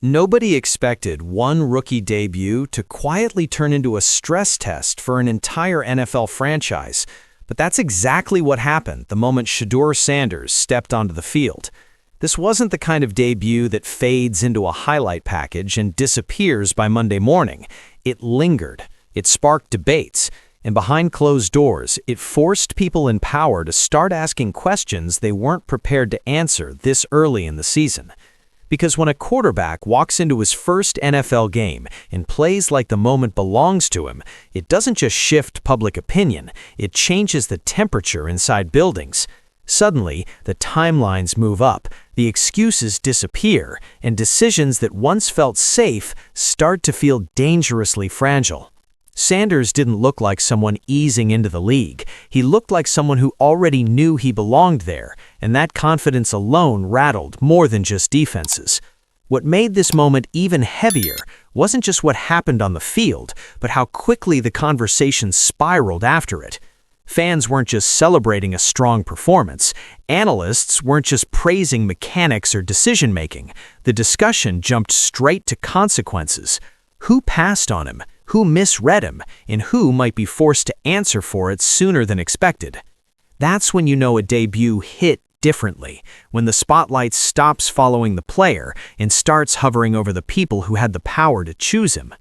Nobody expected one rookie debut to quietly turn into a stress test for an entire NFL franchise, but that's exactly what happened the moment Shedeur Sanders stepped onto the field. This wasn't the kind of debut that fades into a highlight package and disappears by Monday morning. It lingered, it sparked debates, and behind closed doors, it forced people in power to start asking questions they weren't prepared to answer this early in the season. Because when a quarterback walks into his first NFL game and plays like the moment belongs to him, it doesn't just shift public opinion, it changes the temperature inside buildings. Suddenly, the timelines move up, the excuses disappear, and decisions that once felt safe start to feel dangerously fragile. Sanders didn't look like someone easing into the league. He looked like someone who already knew he belonged there, and that confidence alone rattled more than just defenses. What made this moment even heavier wasn't just what happened on the field, but how quickly the conversation spiraled after it. Fans weren't just celebrating a strong performance. Analysts weren't just praising mechanics or decision-making. The discussion jumped straight to consequences. Who passed on him? Who misread him, and who might be forced to answer for it sooner than expected. That's when you know a debut hit differently, when the spotlight stops following the player and starts hovering over the people who had the power to choose him.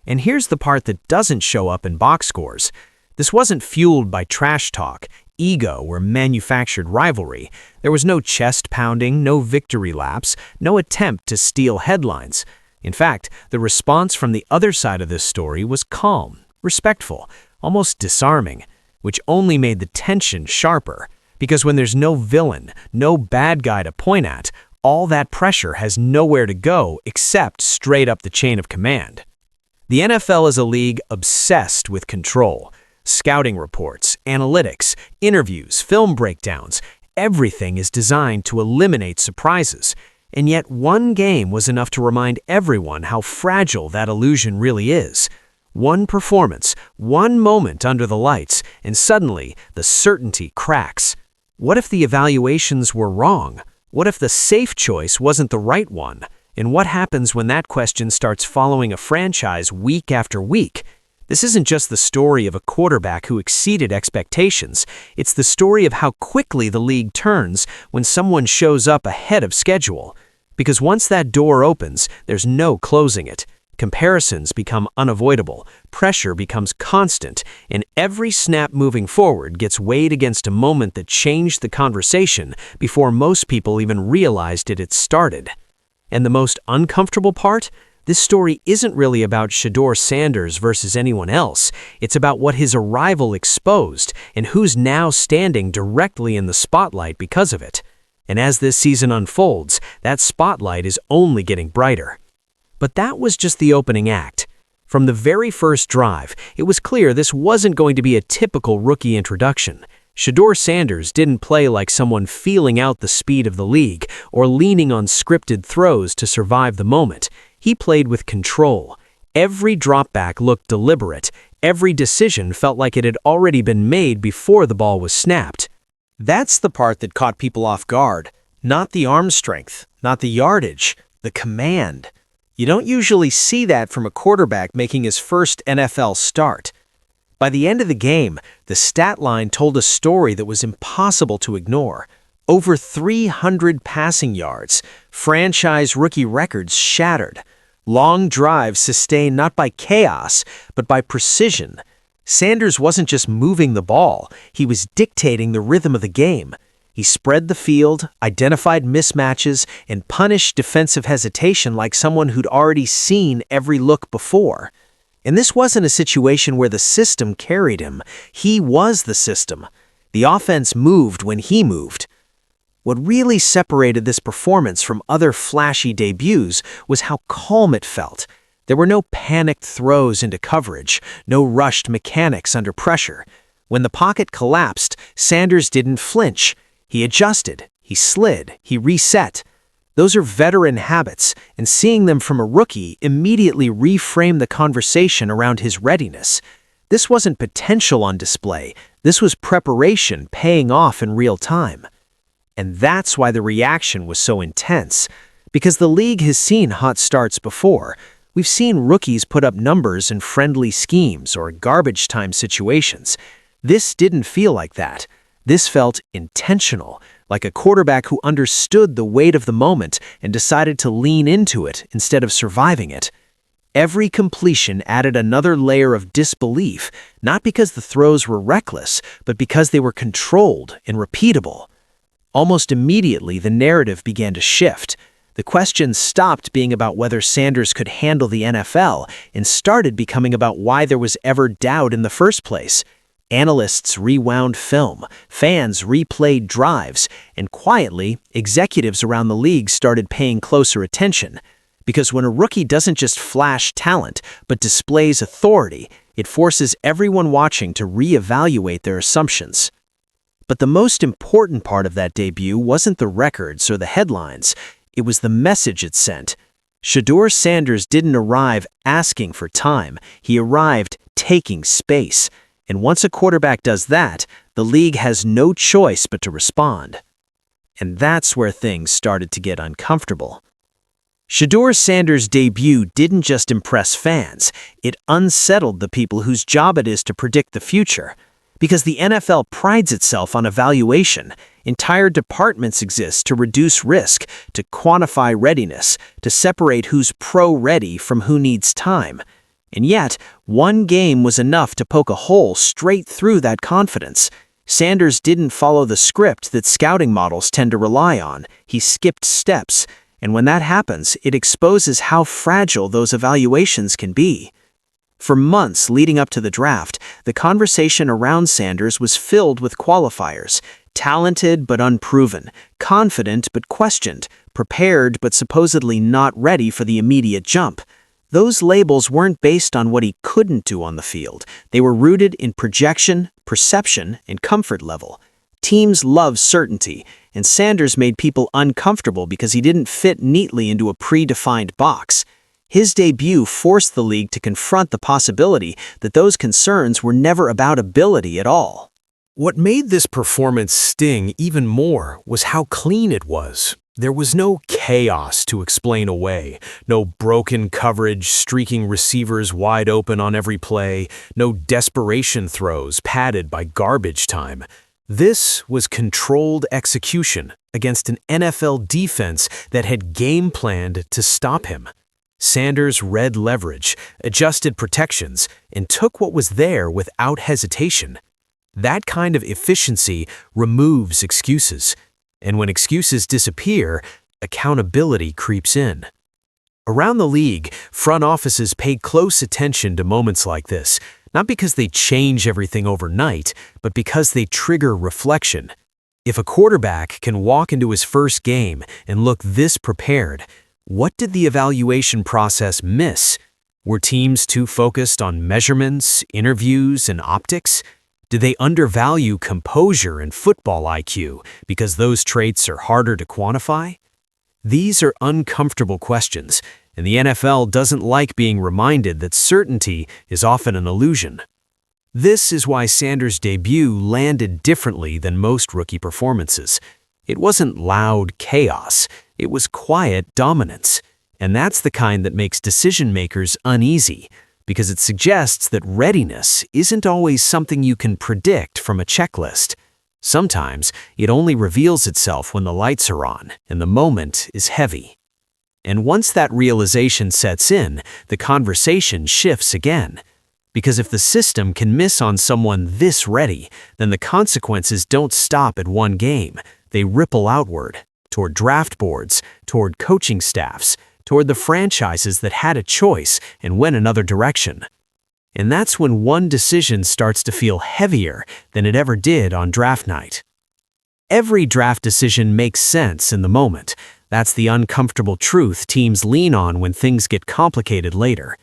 And here's the part that doesn't show up in box scores. This wasn't fueled by trash talk, ego, or manufactured rivalry. There was no chest pounding, no victory laps, no attempt to steal headlines. In fact, the response from the other side of this story was calm, respectful, almost disarming, which only made the tension sharper. Because when there's no villain, no bad guy to point at, all that pressure has nowhere to go except straight up the chain of command. The NFL is a league obsessed with control. Scouting reports, analytics, interviews, film breakdowns, everything is designed to eliminate surprises. And yet one game was enough to remind everyone how fragile that illusion really is. One performance, one moment under the lights, and suddenly the certainty cracks. What if the evaluations were wrong? What if the safe choice wasn't the right one? And what happens when that question starts following a franchise week after week? This isn't just the story of a quarterback who exceeded expectations. It's the story of how quickly the league turns when someone shows up ahead of schedule. Because once that door opens, there's no closing it. Comparisons become unavoidable, pressure becomes constant, and every snap moving forward gets weighed against a moment that changed the conversation before most people even realized it had started. And the most uncomfortable part? This story isn't really about Shedeur Sanders versus anyone else. It's about what his arrival exposed and who's now standing directly in the spotlight because of it. And as this season unfolds, that spotlight is only getting brighter. But that was just the opening act. From the very first drive, it was clear this wasn't going to be a typical rookie introduction. Shedeur Sanders didn't play like someone feeling out the speed of the league or leaning on scripted throws to survive the moment. He played with control. Every dropback looked deliberate. Every decision felt like it had already been made before the ball was snapped. That's the part that caught people off guard. Not the arm strength, not the yardage, the command. You don't usually see that from a quarterback making his first NFL start. By the end of the game, the stat line told a story that was impossible to ignore. Over 300 passing yards, franchise rookie records shattered. Long drives sustained not by chaos, but by precision. Sanders wasn't just moving the ball, he was dictating the rhythm of the game. He spread the field, identified mismatches, and punished defensive hesitation like someone who'd already seen every look before. And this wasn't a situation where the system carried him. He was the system. The offense moved when he moved. What really separated this performance from other flashy debuts was how calm it felt. There were no panicked throws into coverage, no rushed mechanics under pressure. When the pocket collapsed, Sanders didn't flinch. He adjusted, he slid, he reset. Those are veteran habits, and seeing them from a rookie immediately reframed the conversation around his readiness. This wasn't potential on display. This was preparation paying off in real time. And that's why the reaction was so intense. Because the league has seen hot starts before. We've seen rookies put up numbers in friendly schemes or garbage time situations. This didn't feel like that. This felt intentional, like a quarterback who understood the weight of the moment and decided to lean into it instead of surviving it. Every completion added another layer of disbelief, not because the throws were reckless, but because they were controlled and repeatable. Almost immediately, the narrative began to shift. The questions stopped being about whether Sanders could handle the NFL and started becoming about why there was ever doubt in the first place. Analysts rewound film, fans replayed drives, and quietly, executives around the league started paying closer attention. Because when a rookie doesn't just flash talent, but displays authority, it forces everyone watching to reevaluate their assumptions. But the most important part of that debut wasn't the records or the headlines. It was the message it sent. Shedeur Sanders didn't arrive asking for time. He arrived taking space. And once a quarterback does that, the league has no choice but to respond. And that's where things started to get uncomfortable. Shedeur Sanders' debut didn't just impress fans, it unsettled the people whose job it is to predict the future. Because the NFL prides itself on evaluation, entire departments exist to reduce risk, to quantify readiness, to separate who's pro-ready from who needs time. And yet, one game was enough to poke a hole straight through that confidence. Sanders didn't follow the script that scouting models tend to rely on. He skipped steps. And when that happens, it exposes how fragile those evaluations can be. For months leading up to the draft, the conversation around Sanders was filled with qualifiers: talented but unproven, confident but questioned, prepared but supposedly not ready for the immediate jump. Those labels weren't based on what he couldn't do on the field. They were rooted in projection, perception, and comfort level. Teams love certainty, and Sanders made people uncomfortable because he didn't fit neatly into a predefined box. His debut forced the league to confront the possibility that those concerns were never about ability at all. What made this performance sting even more was how clean it was. There was no chaos to explain away, no broken coverage, streaking receivers wide open on every play, no desperation throws padded by garbage time. This was controlled execution against an NFL defense that had game planned to stop him. Sanders read leverage, adjusted protections, and took what was there without hesitation. That kind of efficiency removes excuses. And when excuses disappear, accountability creeps in. Around the league, front offices pay close attention to moments like this, not because they change everything overnight, but because they trigger reflection. If a quarterback can walk into his first game and look this prepared, what did the evaluation process miss? Were teams too focused on measurements, interviews, and optics? Did they undervalue composure and football IQ because those traits are harder to quantify? These are uncomfortable questions, and the NFL doesn't like being reminded that certainty is often an illusion. This is why Sanders' debut landed differently than most rookie performances. It wasn't loud chaos, it was quiet dominance, and that's the kind that makes decision-makers uneasy, because it suggests that readiness isn't always something you can predict from a checklist. Sometimes it only reveals itself when the lights are on and the moment is heavy. And once that realization sets in, the conversation shifts again. Because if the system can miss on someone this ready, then the consequences don't stop at one game. They ripple outward, toward draft boards, toward coaching staffs, toward the franchises that had a choice and went another direction. And that's when one decision starts to feel heavier than it ever did on draft night. Every draft decision makes sense in the moment. That's the uncomfortable truth teams lean on when things get complicated later.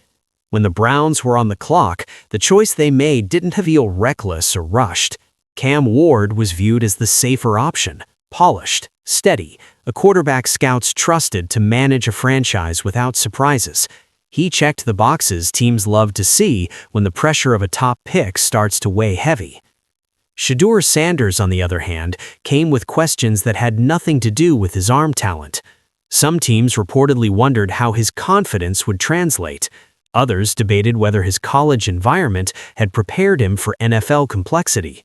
When the Browns were on the clock, the choice they made didn't feel reckless or rushed. Cam Ward was viewed as the safer option, polished, steady, a quarterback scouts trusted to manage a franchise without surprises. He checked the boxes teams love to see when the pressure of a top pick starts to weigh heavy. Shedeur Sanders, on the other hand, came with questions that had nothing to do with his arm talent. Some teams reportedly wondered how his confidence would translate. Others debated whether his college environment had prepared him for NFL complexity.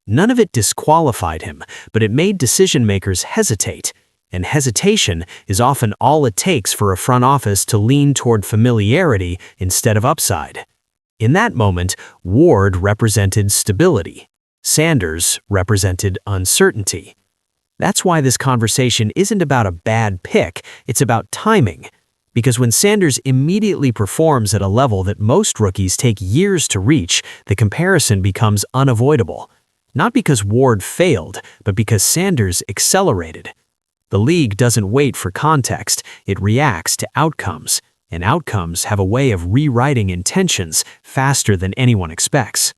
None of it disqualified him, but it made decision-makers hesitate. And hesitation is often all it takes for a front office to lean toward familiarity instead of upside. In that moment, Ward represented stability. Sanders represented uncertainty. That's why this conversation isn't about a bad pick, it's about timing. Because when Sanders immediately performs at a level that most rookies take years to reach, the comparison becomes unavoidable. Not because Ward failed, but because Sanders accelerated. The league doesn't wait for context, it reacts to outcomes, and outcomes have a way of rewriting intentions faster than anyone expects.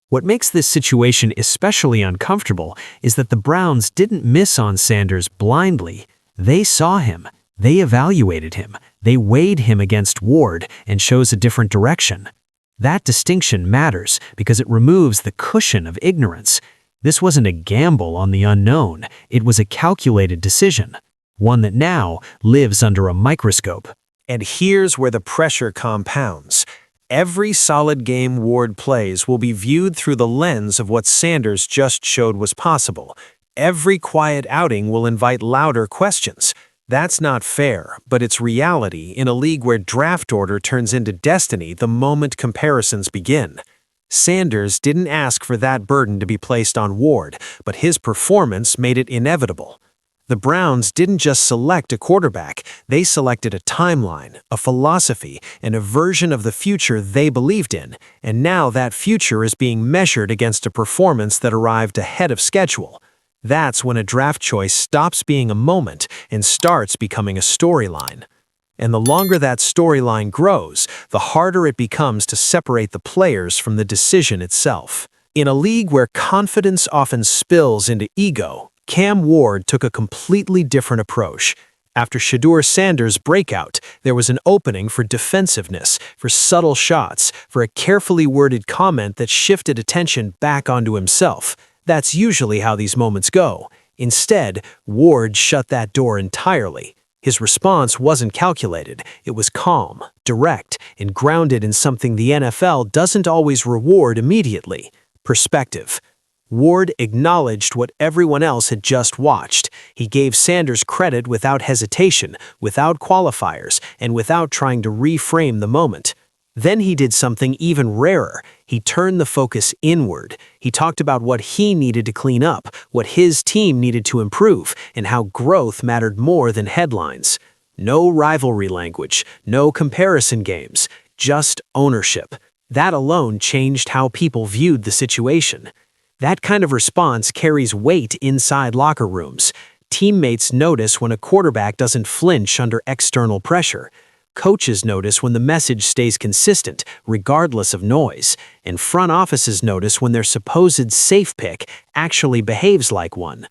What makes this situation especially uncomfortable is that the Browns didn't miss on Sanders blindly. They saw him, they evaluated him, they weighed him against Ward and chose a different direction. That distinction matters because it removes the cushion of ignorance. This wasn't a gamble on the unknown, it was a calculated decision, one that now lives under a microscope. And here's where the pressure compounds. Every solid game Ward plays will be viewed through the lens of what Sanders just showed was possible. Every quiet outing will invite louder questions. That's not fair, but it's reality in a league where draft order turns into destiny the moment comparisons begin. Sanders didn't ask for that burden to be placed on Ward, but his performance made it inevitable. The Browns didn't just select a quarterback, they selected a timeline, a philosophy, and a version of the future they believed in, and now that future is being measured against a performance that arrived ahead of schedule. That's when a draft choice stops being a moment and starts becoming a storyline. And the longer that storyline grows, the harder it becomes to separate the players from the decision itself. In a league where confidence often spills into ego, Cam Ward took a completely different approach. After Shedeur Sanders' breakout, there was an opening for defensiveness, for subtle shots, for a carefully worded comment that shifted attention back onto himself. That's usually how these moments go. Instead, Ward shut that door entirely. His response wasn't calculated, it was calm, direct, and grounded in something the NFL doesn't always reward immediately: perspective. Ward acknowledged what everyone else had just watched. He gave Sanders credit without hesitation, without qualifiers, and without trying to reframe the moment. Then he did something even rarer. He turned the focus inward. He talked about what he needed to clean up, what his team needed to improve, and how growth mattered more than headlines. No rivalry language, no comparison games, just ownership. That alone changed how people viewed the situation. That kind of response carries weight inside locker rooms. Teammates notice when a quarterback doesn't flinch under external pressure. Coaches notice when the message stays consistent, regardless of noise, and front offices notice when their supposed safe pick actually behaves like one.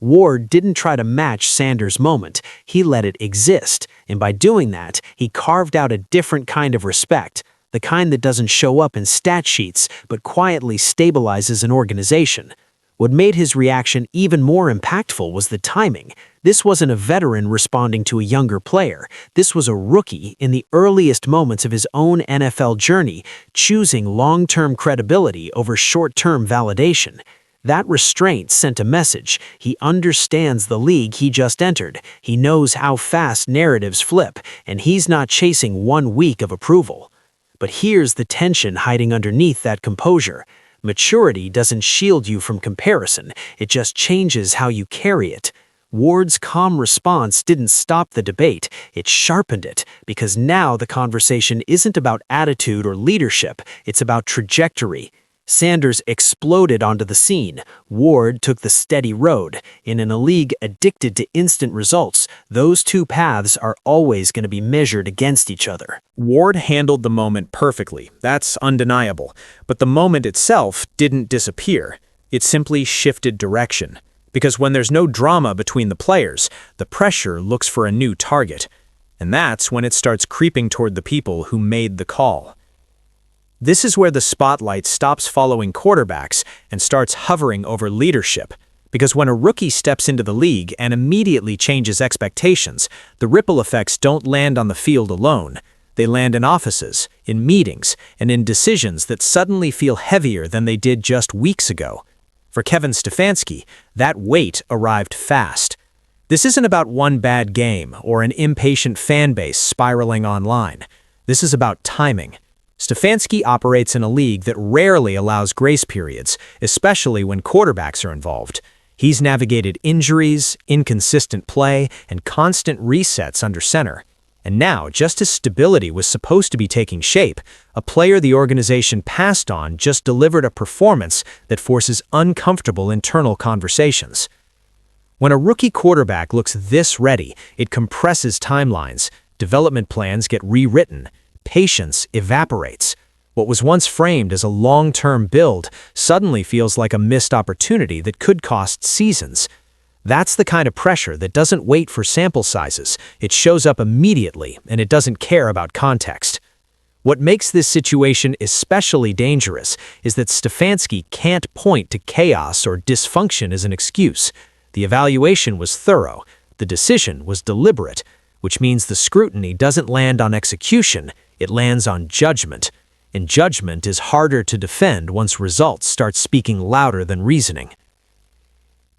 Ward didn't try to match Sanders' moment, he let it exist, and by doing that, he carved out a different kind of respect, the kind that doesn't show up in stat sheets but quietly stabilizes an organization. What made his reaction even more impactful was the timing. This wasn't a veteran responding to a younger player. This was a rookie in the earliest moments of his own NFL journey, choosing long-term credibility over short-term validation. That restraint sent a message. He understands the league he just entered. He knows how fast narratives flip, and he's not chasing 1 week of approval. But here's the tension hiding underneath that composure. Maturity doesn't shield you from comparison, it just changes how you carry it. Ward's calm response didn't stop the debate, it sharpened it, because now the conversation isn't about attitude or leadership, it's about trajectory. Sanders exploded onto the scene. Ward took the steady road. In a league addicted to instant results, those two paths are always going to be measured against each other. Ward handled the moment perfectly, that's undeniable. But the moment itself didn't disappear. It simply shifted direction. Because when there's no drama between the players, the pressure looks for a new target. And that's when it starts creeping toward the people who made the call. This is where the spotlight stops following quarterbacks and starts hovering over leadership. Because when a rookie steps into the league and immediately changes expectations, the ripple effects don't land on the field alone. They land in offices, in meetings, and in decisions that suddenly feel heavier than they did just weeks ago. For Kevin Stefanski, that weight arrived fast. This isn't about one bad game or an impatient fan base spiraling online. This is about timing. Stefanski operates in a league that rarely allows grace periods, especially when quarterbacks are involved. He's navigated injuries, inconsistent play, and constant resets under center. And now, just as stability was supposed to be taking shape, a player the organization passed on just delivered a performance that forces uncomfortable internal conversations. When a rookie quarterback looks this ready, it compresses timelines, development plans get rewritten, patience evaporates. What was once framed as a long-term build suddenly feels like a missed opportunity that could cost seasons. That's the kind of pressure that doesn't wait for sample sizes. It shows up immediately, and it doesn't care about context. What makes this situation especially dangerous is that Stefanski can't point to chaos or dysfunction as an excuse. The evaluation was thorough. The decision was deliberate, which means the scrutiny doesn't land on execution, it lands on judgment. And judgment is harder to defend once results start speaking louder than reasoning.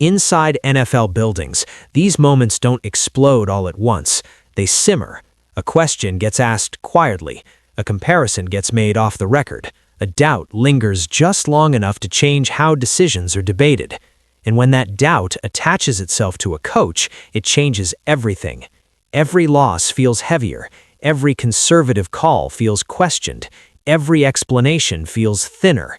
Inside NFL buildings, these moments don't explode all at once. They simmer. A question gets asked quietly. A comparison gets made off the record. A doubt lingers just long enough to change how decisions are debated. And when that doubt attaches itself to a coach, it changes everything. Every loss feels heavier. Every conservative call feels questioned. Every explanation feels thinner.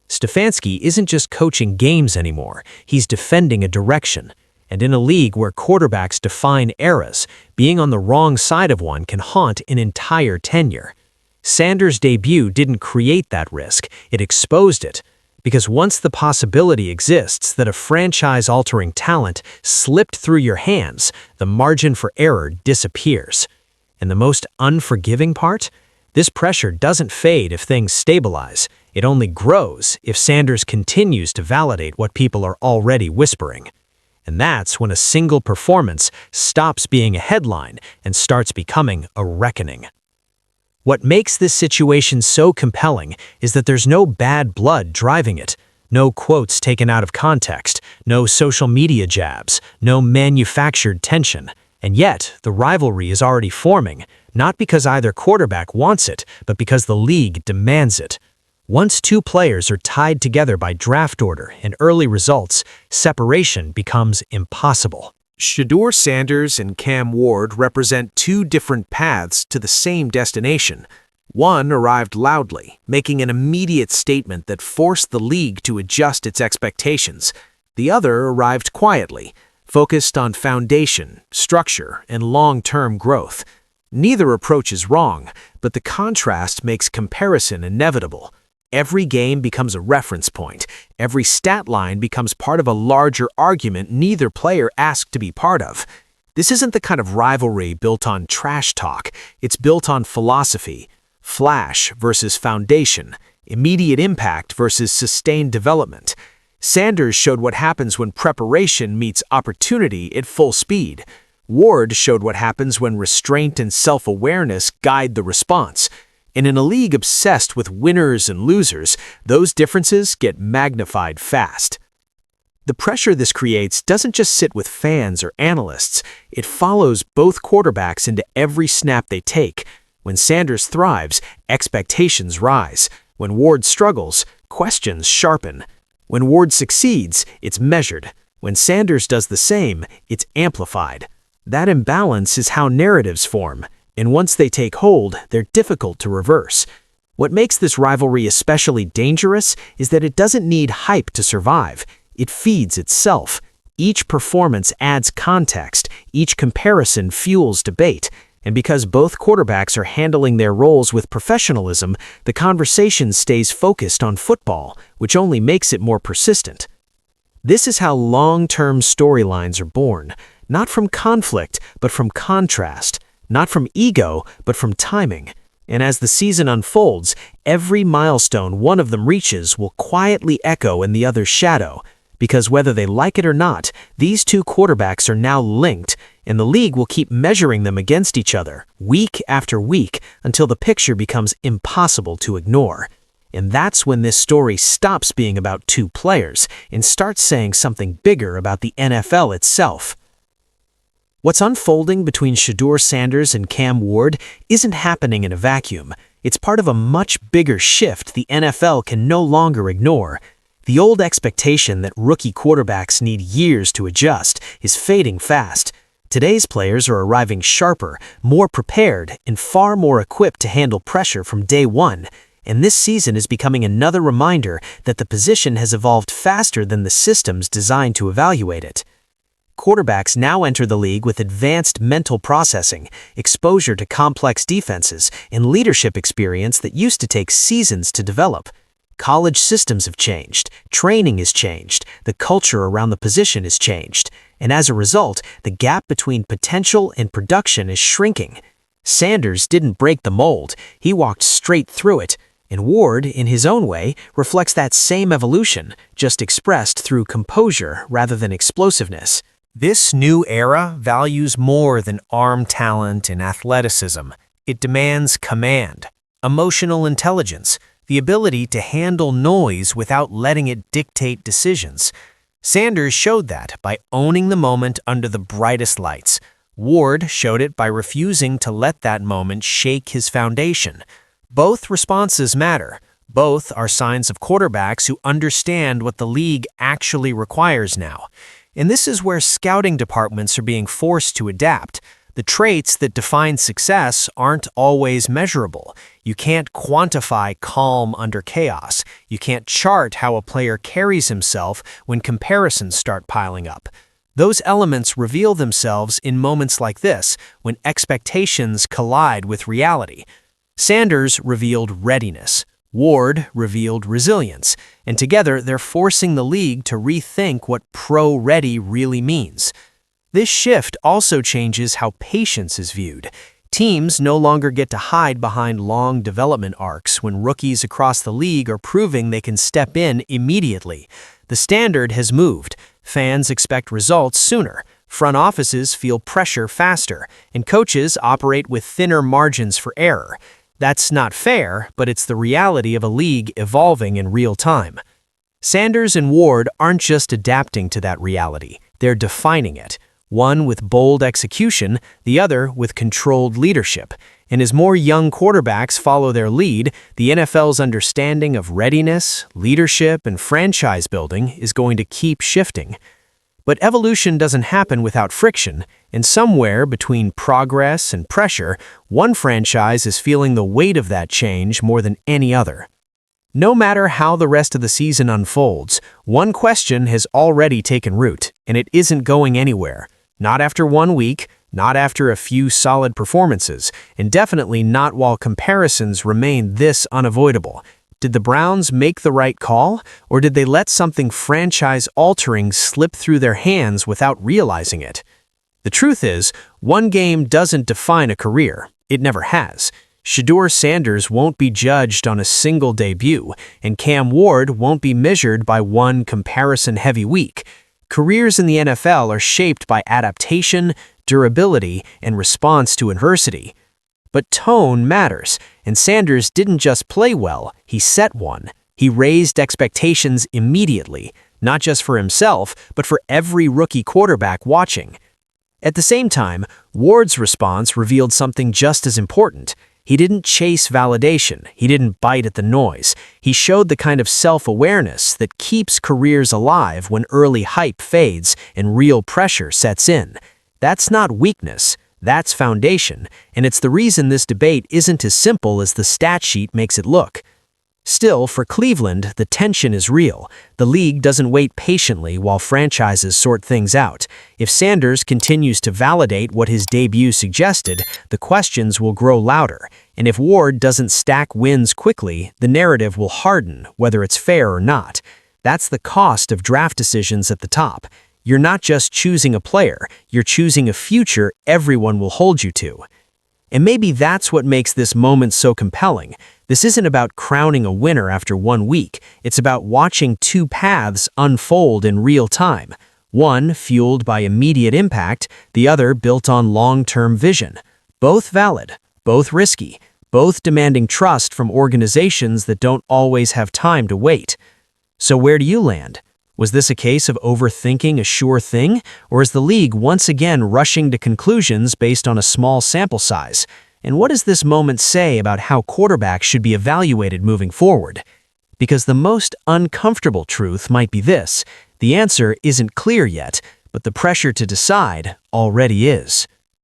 Stefanski isn't just coaching games anymore, he's defending a direction. And in a league where quarterbacks define eras, being on the wrong side of one can haunt an entire tenure. Sanders' debut didn't create that risk, it exposed it. Because once the possibility exists that a franchise-altering talent slipped through your hands, the margin for error disappears. And the most unforgiving part? This pressure doesn't fade if things stabilize. It only grows if Sanders continues to validate what people are already whispering. And that's when a single performance stops being a headline and starts becoming a reckoning. What makes this situation so compelling is that there's no bad blood driving it, no quotes taken out of context, no social media jabs, no manufactured tension. And yet, the rivalry is already forming, not because either quarterback wants it, but because the league demands it. Once two players are tied together by draft order and early results, separation becomes impossible. Shedeur Sanders and Cam Ward represent two different paths to the same destination. One arrived loudly, making an immediate statement that forced the league to adjust its expectations. The other arrived quietly, focused on foundation, structure, and long-term growth. Neither approach is wrong, but the contrast makes comparison inevitable. Every game becomes a reference point. Every stat line becomes part of a larger argument neither player asked to be part of. This isn't the kind of rivalry built on trash talk. It's built on philosophy. Flash versus foundation. Immediate impact versus sustained development. Sanders showed what happens when preparation meets opportunity at full speed. Ward showed what happens when restraint and self-awareness guide the response. And in a league obsessed with winners and losers, those differences get magnified fast. The pressure this creates doesn't just sit with fans or analysts. It follows both quarterbacks into every snap they take. When Sanders thrives, expectations rise. When Ward struggles, questions sharpen. When Ward succeeds, it's measured. When Sanders does the same, it's amplified. That imbalance is how narratives form. And once they take hold, they're difficult to reverse. What makes this rivalry especially dangerous is that it doesn't need hype to survive. It feeds itself. Each performance adds context. Each comparison fuels debate. And because both quarterbacks are handling their roles with professionalism, the conversation stays focused on football, which only makes it more persistent. This is how long-term storylines are born, not from conflict, but from contrast. Not from ego, but from timing. And as the season unfolds, every milestone one of them reaches will quietly echo in the other's shadow, because whether they like it or not, these two quarterbacks are now linked, and the league will keep measuring them against each other, week after week, until the picture becomes impossible to ignore. And that's when this story stops being about two players and starts saying something bigger about the NFL itself. What's unfolding between Shedeur Sanders and Cam Ward isn't happening in a vacuum. It's part of a much bigger shift the NFL can no longer ignore. The old expectation that rookie quarterbacks need years to adjust is fading fast. Today's players are arriving sharper, more prepared, and far more equipped to handle pressure from day one. And this season is becoming another reminder that the position has evolved faster than the systems designed to evaluate it. Quarterbacks now enter the league with advanced mental processing, exposure to complex defenses, and leadership experience that used to take seasons to develop. College systems have changed, training has changed, the culture around the position has changed, and as a result, the gap between potential and production is shrinking. Sanders didn't break the mold, he walked straight through it. And Ward, in his own way, reflects that same evolution, just expressed through composure rather than explosiveness. This new era values more than arm talent and athleticism. It demands command, emotional intelligence, the ability to handle noise without letting it dictate decisions. Sanders showed that by owning the moment under the brightest lights. Ward showed it by refusing to let that moment shake his foundation. Both responses matter. Both are signs of quarterbacks who understand what the league actually requires now. And this is where scouting departments are being forced to adapt. The traits that define success aren't always measurable. You can't quantify calm under chaos. You can't chart how a player carries himself when comparisons start piling up. Those elements reveal themselves in moments like this, when expectations collide with reality. Sanders revealed readiness. Ward revealed resilience, and together they're forcing the league to rethink what pro-ready really means. This shift also changes how patience is viewed. Teams no longer get to hide behind long development arcs when rookies across the league are proving they can step in immediately. The standard has moved. Fans expect results sooner. Front offices feel pressure faster, and coaches operate with thinner margins for error. That's not fair, but it's the reality of a league evolving in real time. Sanders and Ward aren't just adapting to that reality, they're defining it. One with bold execution, the other with controlled leadership. And as more young quarterbacks follow their lead, the NFL's understanding of readiness, leadership, and franchise building is going to keep shifting. But evolution doesn't happen without friction, and somewhere between progress and pressure, one franchise is feeling the weight of that change more than any other. No matter how the rest of the season unfolds, one question has already taken root, and it isn't going anywhere. Not after 1 week, not after a few solid performances, and definitely not while comparisons remain this unavoidable. Did the Browns make the right call, or did they let something franchise-altering slip through their hands without realizing it? The truth is, one game doesn't define a career. It never has. Shedeur Sanders won't be judged on a single debut, and Cam Ward won't be measured by one comparison-heavy week. Careers in the NFL are shaped by adaptation, durability, and response to adversity. But tone matters, and Sanders didn't just play well, he set one. He raised expectations immediately, not just for himself, but for every rookie quarterback watching. At the same time, Ward's response revealed something just as important. He didn't chase validation, he didn't bite at the noise. He showed the kind of self-awareness that keeps careers alive when early hype fades and real pressure sets in. That's not weakness. That's foundation, and it's the reason this debate isn't as simple as the stat sheet makes it look. Still, for Cleveland, the tension is real. The league doesn't wait patiently while franchises sort things out. If Sanders continues to validate what his debut suggested, the questions will grow louder. And if Ward doesn't stack wins quickly, the narrative will harden, whether it's fair or not. That's the cost of draft decisions at the top. You're not just choosing a player, you're choosing a future everyone will hold you to. And maybe that's what makes this moment so compelling. This isn't about crowning a winner after 1 week. It's about watching two paths unfold in real time. One fueled by immediate impact, the other built on long-term vision. Both valid, both risky, both demanding trust from organizations that don't always have time to wait. So where do you land? Was this a case of overthinking a sure thing, or is the league once again rushing to conclusions based on a small sample size? And what does this moment say about how quarterbacks should be evaluated moving forward? Because the most uncomfortable truth might be this: the answer isn't clear yet, but the pressure to decide already is.